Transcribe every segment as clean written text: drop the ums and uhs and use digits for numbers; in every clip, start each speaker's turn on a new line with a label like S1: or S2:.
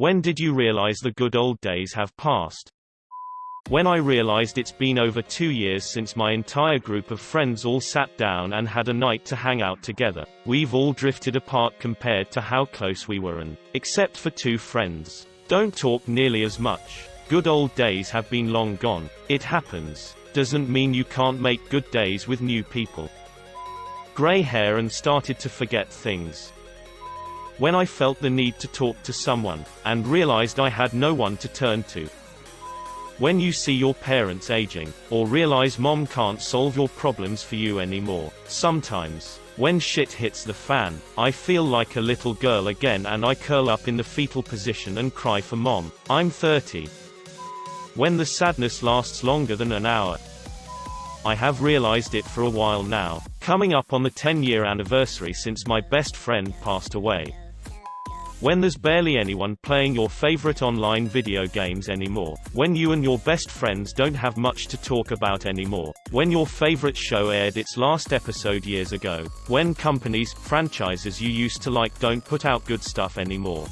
S1: When did you realize the good old days have passed? When I realized it's been over 2 years since my entire group of friends all sat down and had a night to hang out together. We've all drifted apart compared to how close we were, and, except for 2 friends, don't talk nearly as much. Good old days have been long gone. It happens. Doesn't mean you can't make good days with new people. Gray hair and started to forget things. When I felt the need to talk to someone, and realized I had no one to turn to. When you see your parents aging, or realize mom can't solve your problems for you anymore. Sometimes, when shit hits the fan, I feel like a little girl again and I curl up in the fetal position and cry for mom. I'm 30. When the sadness lasts longer than an hour. I have realized it for a while now, coming up on the 10-year anniversary since my best friend passed away. When there's barely anyone playing your favorite online video games anymore. When you and your best friends don't have much to talk about anymore. When your favorite show aired its last episode years ago. When companies, franchises you used to like don't put out good stuff anymore.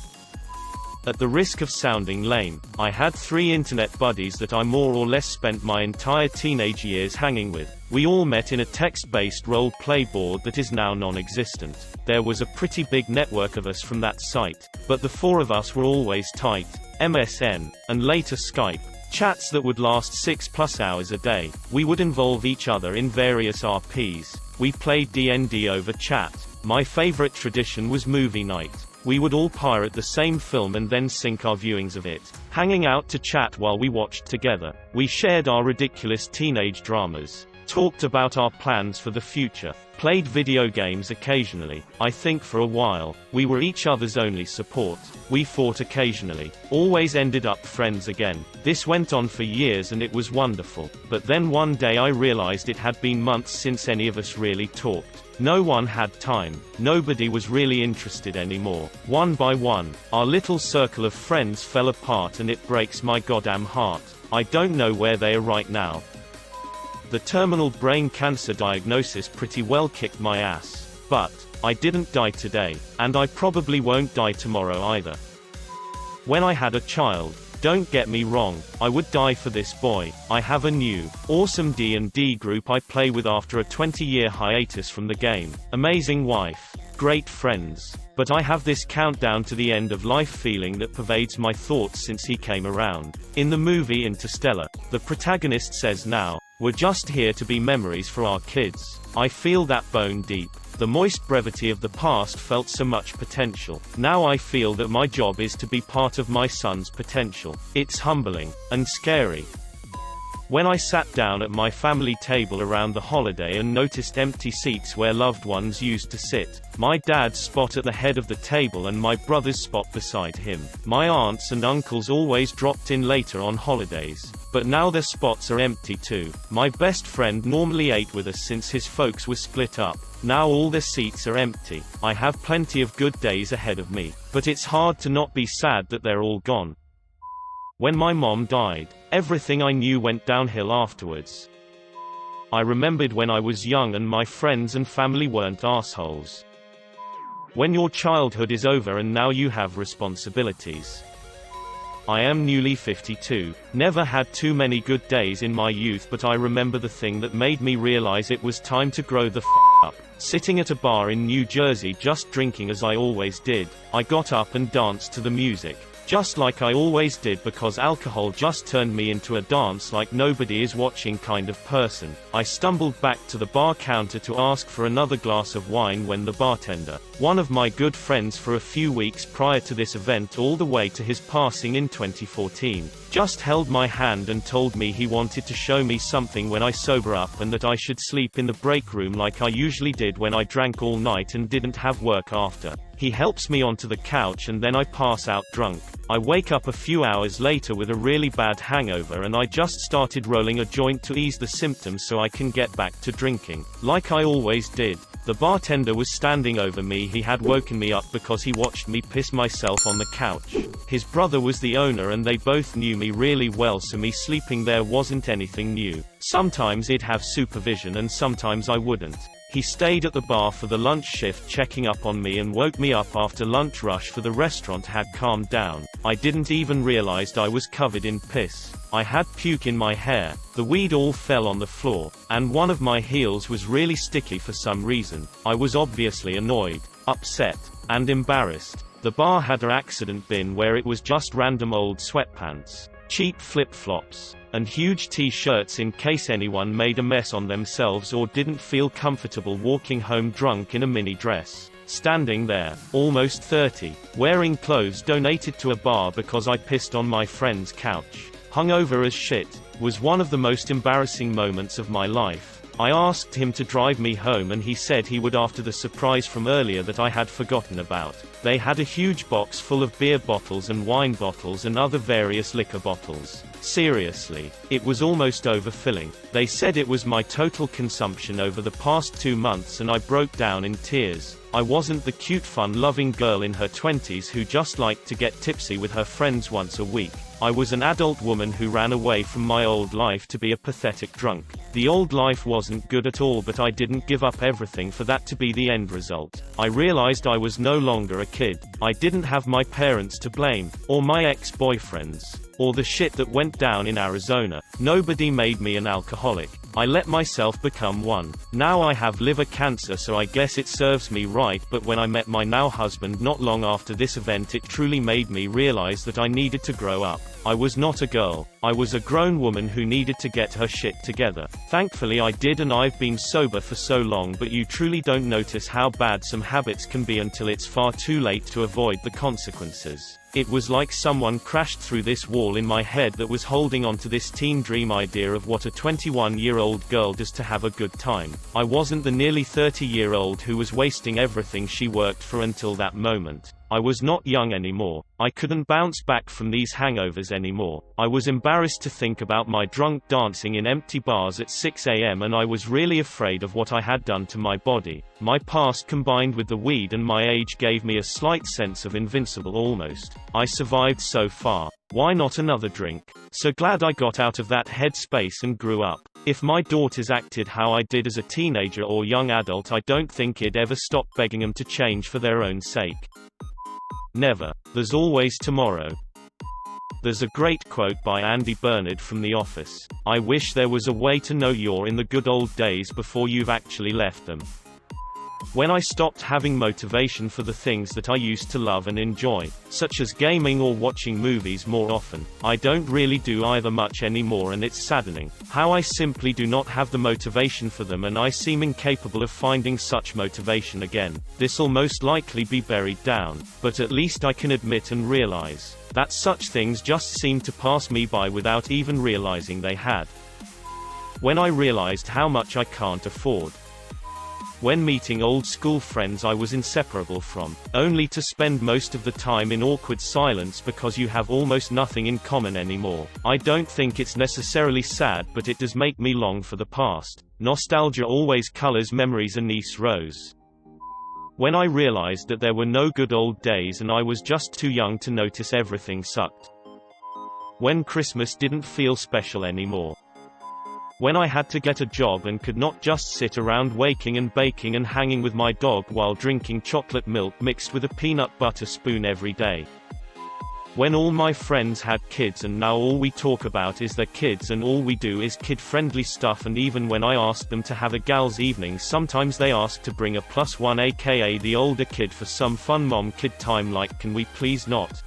S1: At the risk of sounding lame, I had 3 internet buddies that I more or less spent my entire teenage years hanging with. We all met in a text-based role-play board that is now non-existent. There was a pretty big network of us from that site, but the 4 of us were always tight. MSN, and later Skype. Chats that would last 6+ hours a day. We would involve each other in various RPs. We played D&D over chat. My favorite tradition was movie night. We would all pirate the same film and then sync our viewings of it, hanging out to chat while we watched together. We shared our ridiculous teenage dramas, talked about our plans for the future, played video games occasionally. I think for a while, we were each other's only support. We fought occasionally, always ended up friends again. This went on for years and it was wonderful. But then one day I realized it had been months since any of us really talked. No one had time. Nobody was really interested anymore. One by one, our little circle of friends fell apart and it breaks my goddamn heart. I don't know where they are right now. The terminal brain cancer diagnosis pretty well kicked my ass. But I didn't die today, and I probably won't die tomorrow either. When I had a child, don't get me wrong, I would die for this boy. I have a new, awesome D&D group I play with after a 20-year hiatus from the game. Amazing wife. Great friends. But I have this countdown to the end of life feeling that pervades my thoughts since he came around. In the movie Interstellar, the protagonist says now, "We're just here to be memories for our kids." I feel that bone deep. The moist brevity of the past felt so much potential. Now I feel that my job is to be part of my son's potential. It's humbling. And scary. When I sat down at my family table around the holiday and noticed empty seats where loved ones used to sit, my dad's spot at the head of the table and my brother's spot beside him. My aunts and uncles always dropped in later on holidays, but now their spots are empty too. My best friend normally ate with us since his folks were split up. Now all their seats are empty. I have plenty of good days ahead of me, but it's hard to not be sad that they're all gone. When my mom died, everything I knew went downhill afterwards. I remembered when I was young and my friends and family weren't assholes. When your childhood is over and now you have responsibilities. I am newly 52, never had too many good days in my youth, but I remember the thing that made me realize it was time to grow the f*** up. Sitting at a bar in New Jersey just drinking as I always did, I got up and danced to the music. Just like I always did, because alcohol just turned me into a dance like nobody is watching kind of person. I stumbled back to the bar counter to ask for another glass of wine when the bartender, one of my good friends for a few weeks prior to this event all the way to his passing in 2014, just held my hand and told me he wanted to show me something when I sober up and that I should sleep in the break room like I usually did when I drank all night and didn't have work after. He helps me onto the couch and then I pass out drunk. I wake up a few hours later with a really bad hangover and I just started rolling a joint to ease the symptoms so I can get back to drinking. Like I always did. The bartender was standing over me. He had woken me up because he watched me piss myself on the couch. His brother was the owner and they both knew me really well, so me sleeping there wasn't anything new. Sometimes he'd have supervision and sometimes I wouldn't. He stayed at the bar for the lunch shift checking up on me and woke me up after lunch rush for the restaurant had calmed down. I didn't even realize I was covered in piss. I had puke in my hair, the weed all fell on the floor, and one of my heels was really sticky for some reason. I was obviously annoyed, upset, and embarrassed. The bar had an accident bin where it was just random old sweatpants, cheap flip-flops, and huge t-shirts in case anyone made a mess on themselves or didn't feel comfortable walking home drunk in a mini dress. Standing there, almost 30, wearing clothes donated to a bar because I pissed on my friend's couch, hungover as shit, was one of the most embarrassing moments of my life. I asked him to drive me home and he said he would after the surprise from earlier that I had forgotten about. They had a huge box full of beer bottles and wine bottles and other various liquor bottles. Seriously, it was almost overfilling. They said it was my total consumption over the past 2 months and I broke down in tears. I wasn't the cute fun-loving girl in her 20s who just liked to get tipsy with her friends once a week. I was an adult woman who ran away from my old life to be a pathetic drunk. The old life wasn't good at all, but I didn't give up everything for that to be the end result. I realized I was no longer a kid. I didn't have my parents to blame, or my ex-boyfriends, or the shit that went down in Arizona. Nobody made me an alcoholic. I let myself become one. Now I have liver cancer, so I guess it serves me right, but when I met my now husband not long after this event, it truly made me realize that I needed to grow up. I was not a girl. I was a grown woman who needed to get her shit together. Thankfully I did, and I've been sober for so long, but you truly don't notice how bad some habits can be until it's far too late to avoid the consequences. It was like someone crashed through this wall in my head that was holding on to this teen dream idea of what a 21-year-old girl does to have a good time. I wasn't the nearly 30-year-old who was wasting everything she worked for until that moment. I was not young anymore. I couldn't bounce back from these hangovers anymore. I was embarrassed to think about my drunk dancing in empty bars at 6 a.m. and I was really afraid of what I had done to my body. My past combined with the weed and my age gave me a slight sense of invincible almost. I survived so far. Why not another drink? So glad I got out of that headspace and grew up. If my daughters acted how I did as a teenager or young adult, I don't think I'd ever stop begging them to change for their own sake. Never. There's always tomorrow. There's a great quote by Andy Bernard from The Office. I wish there was a way to know you're in the good old days before you've actually left them. When I stopped having motivation for the things that I used to love and enjoy, such as gaming or watching movies more often, I don't really do either much anymore, and it's saddening how I simply do not have the motivation for them, and I seem incapable of finding such motivation again. This'll most likely be buried down, but at least I can admit and realize that such things just seem to pass me by without even realizing they had. When I realized how much I can't afford. When meeting old school friends I was inseparable from, only to spend most of the time in awkward silence because you have almost nothing in common anymore. I don't think it's necessarily sad, but it does make me long for the past. Nostalgia always colors memories. Anise Rose. When I realized that there were no good old days and I was just too young to notice everything sucked. When Christmas didn't feel special anymore. When I had to get a job and could not just sit around waking and baking and hanging with my dog while drinking chocolate milk mixed with a peanut butter spoon every day. When all my friends had kids and now all we talk about is their kids and all we do is kid-friendly stuff, and even when I ask them to have a gals evening, sometimes they ask to bring a +1 aka the older kid for some fun mom-kid time, like can we please not?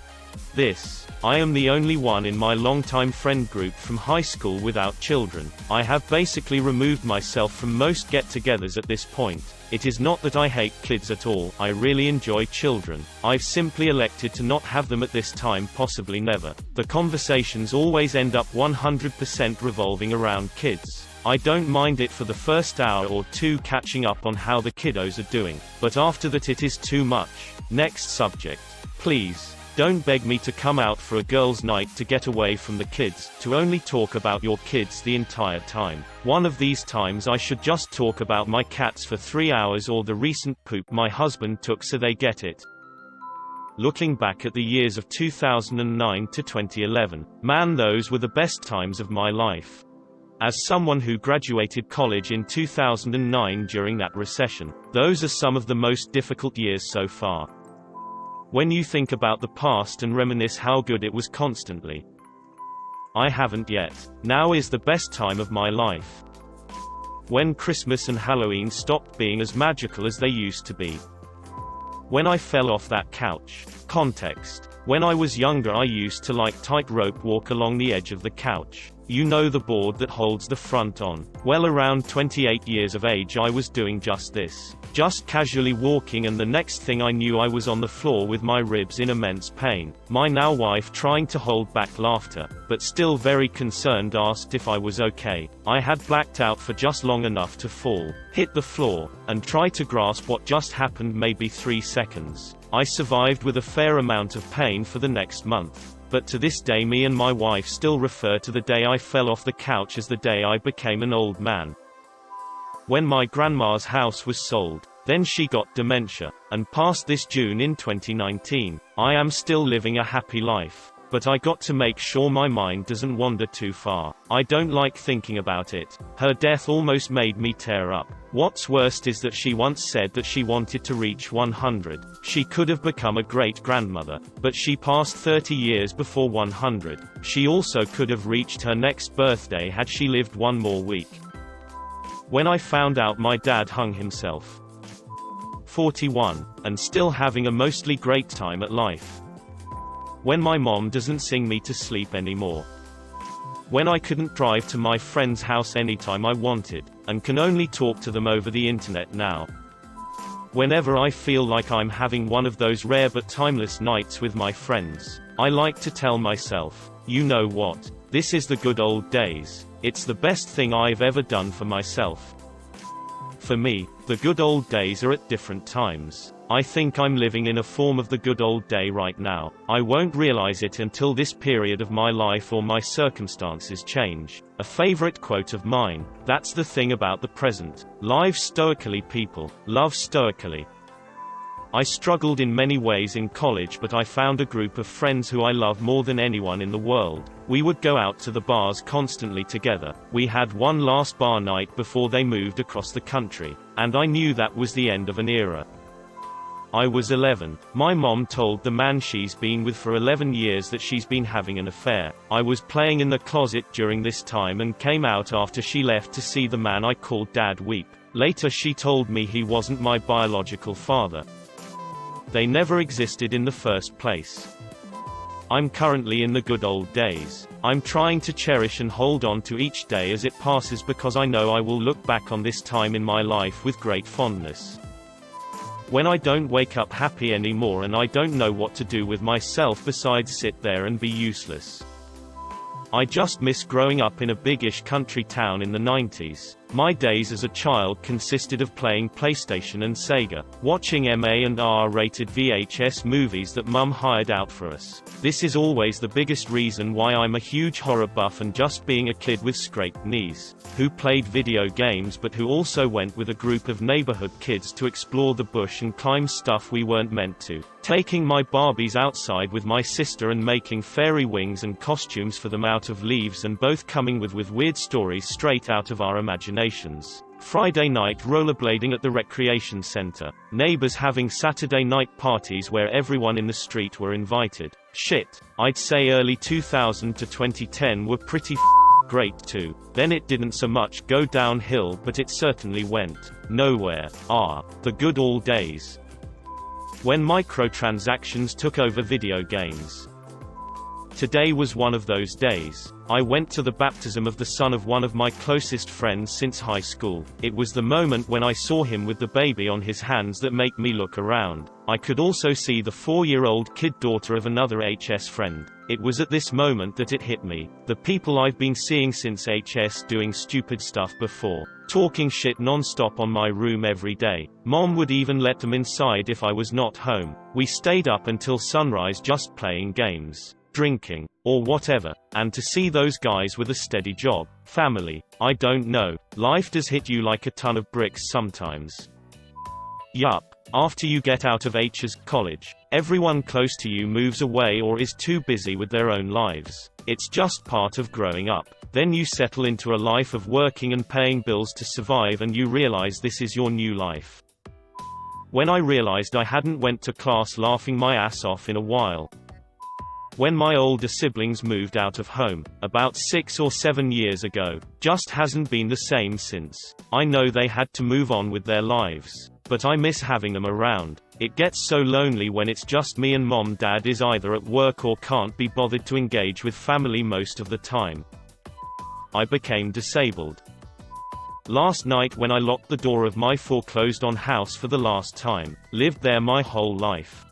S1: I am the only one in my longtime friend group from high school without children. I have basically removed myself from most get-togethers at this point. It is not that I hate kids at all, I really enjoy children. I've simply elected to not have them at this time, possibly never. The conversations always end up 100% revolving around kids. I don't mind it for the first hour or two catching up on how the kiddos are doing, but after that it is too much. Next subject. Please. Don't beg me to come out for a girls' night to get away from the kids, to only talk about your kids the entire time. One of these times I should just talk about my cats for 3 hours, or the recent poop my husband took so they get it. Looking back at the years of 2009 to 2011, man, those were the best times of my life. As someone who graduated college in 2009 during that recession, those are some of the most difficult years so far. When you think about the past and reminisce how good it was constantly. I haven't yet. Now is the best time of my life. When Christmas and Halloween stopped being as magical as they used to be. When I fell off that couch. Context. When I was younger I used to like tightrope walk along the edge of the couch. You know, the board that holds the front on. Well, around 28 years of age I was doing just this. Just casually walking, and the next thing I knew I was on the floor with my ribs in immense pain. My now wife, trying to hold back laughter, but still very concerned, asked if I was okay. I had blacked out for just long enough to fall, hit the floor, and try to grasp what just happened, maybe 3 seconds. I survived with a fair amount of pain for the next month. But to this day me and my wife still refer to the day I fell off the couch as the day I became an old man. When my grandma's house was sold, then she got dementia, and passed this June in 2019. I am still living a happy life. But I got to make sure my mind doesn't wander too far. I don't like thinking about it. Her death almost made me tear up. What's worst is that she once said that she wanted to reach 100. She could have become a great grandmother, but she passed 30 years before 100. She also could have reached her next birthday had she lived one more week. When I found out my dad hung himself. 41, and still having a mostly great time at life. When my mom doesn't sing me to sleep anymore. When I couldn't drive to my friend's house anytime I wanted, and can only talk to them over the internet now. Whenever I feel like I'm having one of those rare but timeless nights with my friends, I like to tell myself, you know what? This is the good old days. It's the best thing I've ever done for myself. For me, the good old days are at different times. I think I'm living in a form of the good old day right now. I won't realize it until this period of my life or my circumstances change. A favorite quote of mine, that's the thing about the present. Live stoically, people. Love stoically. I struggled in many ways in college, but I found a group of friends who I love more than anyone in the world. We would go out to the bars constantly together. We had one last bar night before they moved across the country, and I knew that was the end of an era. I was 11. My mom told the man she's been with for 11 years that she's been having an affair. I was playing in the closet during this time and came out after she left to see the man I called Dad weep. Later she told me he wasn't my biological father. They never existed in the first place. I'm currently in the good old days. I'm trying to cherish and hold on to each day as it passes, because I know I will look back on this time in my life with great fondness. When I don't wake up happy anymore and I don't know what to do with myself besides sit there and be useless. I just miss growing up in a big-ish country town in the 90s. My days as a child consisted of playing PlayStation and Sega, watching MA and R-rated VHS movies that Mum hired out for us. This is always the biggest reason why I'm a huge horror buff, and just being a kid with scraped knees, who played video games but who also went with a group of neighborhood kids to explore the bush and climb stuff we weren't meant to, taking my Barbies outside with my sister and making fairy wings and costumes for them out of leaves, and both coming with weird stories straight out of our imaginations. Friday night rollerblading at the recreation center. Neighbors having Saturday night parties where everyone in the street were invited. Shit. I'd say early 2000 to 2010 were pretty great too. Then it didn't so much go downhill, but it certainly went nowhere. The good old days. When microtransactions took over video games. Today was one of those days. I went to the baptism of the son of one of my closest friends since high school. It was the moment when I saw him with the baby on his hands that made me look around. I could also see the 4-year-old kid daughter of another HS friend. It was at this moment that it hit me. The people I've been seeing since HS doing stupid stuff before. Talking shit non-stop on my room every day. Mom would even let them inside if I was not home. We stayed up until sunrise just playing games, drinking, or whatever, and to see those guys with a steady job, family, I don't know, life does hit you like a ton of bricks sometimes. Yup. After you get out of HS college, everyone close to you moves away or is too busy with their own lives. It's just part of growing up. Then you settle into a life of working and paying bills to survive, and you realize this is your new life. When I realized I hadn't went to class laughing my ass off in a while. When my older siblings moved out of home, about 6 or 7 years ago, just hasn't been the same since. I know they had to move on with their lives, but I miss having them around. It gets so lonely when it's just me and mom. Dad is either at work or can't be bothered to engage with family most of the time. I became disabled last night when I locked the door of my foreclosed-on house for the last time. Lived there my whole life.